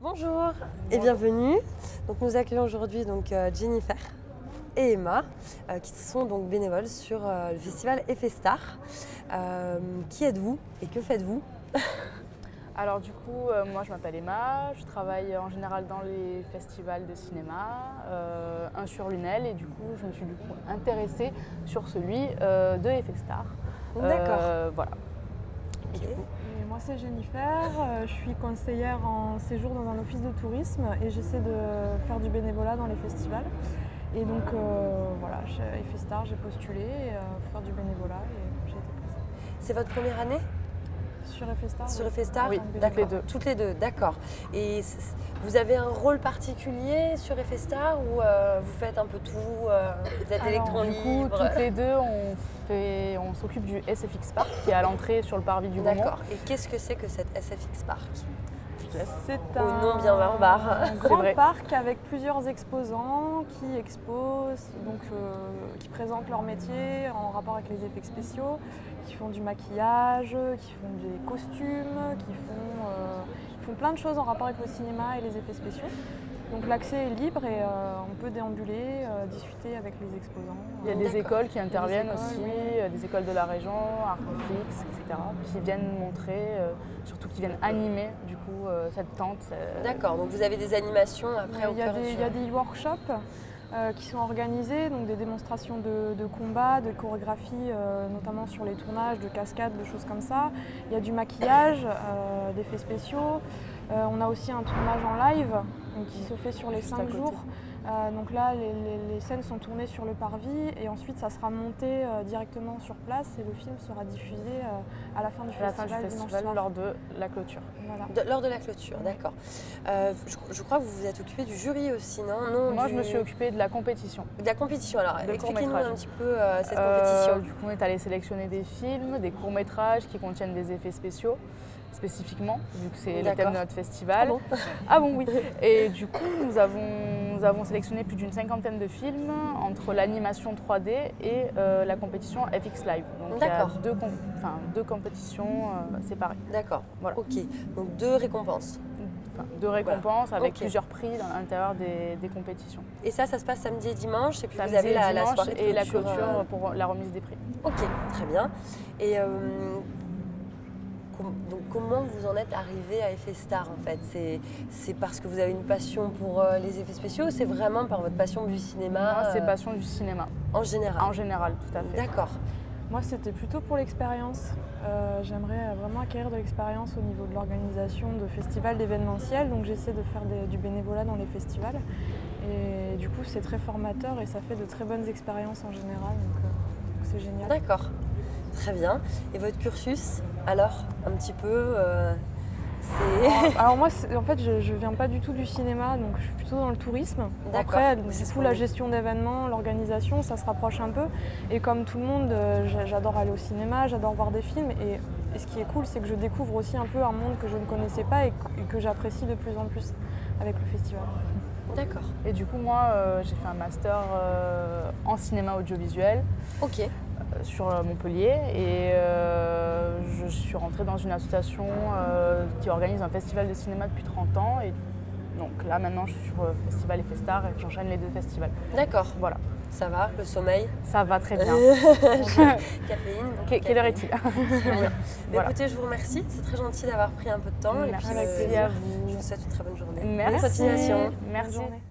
Bonjour et bienvenue. Donc nous accueillons aujourd'hui Jennifer et Emma qui sont donc bénévoles sur le festival Effet Star. Qui êtes-vous et que faites-vous? Alors du coup, moi je m'appelle Emma, je travaille en général dans les festivals de cinéma, un sur Lunel, et du coup je me suis intéressée sur celui de Effet Star. D'accord. Voilà. Okay. Et moi c'est Jennifer, je suis conseillère en séjour dans un office de tourisme et j'essaie de faire du bénévolat dans les festivals. Et donc voilà, chez Effet Star j'ai postulé pour faire du bénévolat et j'ai été prise. C'est votre première année? Sur Effet Star? Sur Effet Star? Oui, toutes les deux, d'accord. Et vous avez un rôle particulier sur Effet Star ou vous faites un peu tout? Vous êtes électron libre? Du coup, toutes les deux, on s'occupe du SFX Park qui est à l'entrée sur le parvis du Gaumont. D'accord. Et qu'est-ce que c'est que cette SFX Park? C'est un nom bien barbare. Un grand parc avec plusieurs exposants qui exposent, qui présentent leur métier en rapport avec les effets spéciaux, qui font du maquillage, qui font des costumes, qui font plein de choses en rapport avec le cinéma et les effets spéciaux. Donc l'accès est libre et on peut déambuler, discuter avec les exposants. Il y a des écoles qui interviennent aussi, des écoles de la région, Artflix, etc., qui viennent montrer, surtout qui viennent animer du coup cette tente. D'accord, donc vous avez des animations après au fur et à mesure. Il y a des workshops qui sont organisés, donc des démonstrations de combat, de chorégraphie, notamment sur les tournages, de cascades, de choses comme ça. Il y a du maquillage, d'effets spéciaux. On a aussi un tournage en live qui se fait sur les 5 jours. Donc là, les scènes sont tournées sur le parvis et ensuite ça sera monté directement sur place et le film sera diffusé à la fin du festival lors de la clôture. Voilà. Lors de la clôture, d'accord. Je crois que vous vous êtes occupé du jury aussi, non? Moi, je me suis occupée de la compétition. De la compétition, alors expliquez-nous un petit peu cette compétition. Du coup, on est allé sélectionner des films, des courts-métrages qui contiennent des effets spéciaux, spécifiquement, vu que c'est le thème de notre festival. Ah bon? Ah bon, oui. Et du coup, nous avons sélectionné plus d'une cinquantaine de films entre l'animation 3D et la compétition FX Live. Donc il y a deux compétitions séparées. D'accord, voilà. Ok, donc deux récompenses. Enfin, deux récompenses avec plusieurs prix à l'intérieur des compétitions. Et ça se passe samedi et dimanche, et puis samedi vous avez la soirée de clôture, et la clôture pour la remise des prix. Ok, très bien. Et donc comment vous en êtes arrivé à Effet Star en fait? C'est parce que vous avez une passion pour les effets spéciaux ou c'est vraiment par votre passion du cinéma? Moi, c'est passion du cinéma. En général? En général, tout à fait. D'accord. Moi, c'était plutôt pour l'expérience. J'aimerais vraiment acquérir de l'expérience au niveau de l'organisation de festivals, d'événementiels. Donc j'essaie de faire du bénévolat dans les festivals. Et du coup, c'est très formateur et ça fait de très bonnes expériences en général. Donc c'est génial. D'accord. Très bien. Et votre cursus, alors, un petit peu Alors moi, en fait, je viens pas du tout du cinéma, donc je suis plutôt dans le tourisme. Après, du coup, la gestion d'événements, l'organisation, ça se rapproche un peu. Et comme tout le monde, j'adore aller au cinéma, j'adore voir des films. Et ce qui est cool, c'est que je découvre aussi un peu un monde que je ne connaissais pas et que j'apprécie de plus en plus avec le festival. D'accord. Et du coup, moi, j'ai fait un master en cinéma audiovisuel. Ok. Sur Montpellier et je suis rentrée dans une association qui organise un festival de cinéma depuis 30 ans et donc là maintenant je suis sur le festival Effet Star et j'enchaîne les deux festivals. D'accord. Voilà. Ça va, le sommeil? Ça va très bien. Caféine. Quelle heure est-il? Voilà. Écoutez, je vous remercie, c'est très gentil d'avoir pris un peu de temps. Merci et puis, à vous. Je vous souhaite une très bonne journée. Merci. Bonne continuation. Merci. Bonne journée.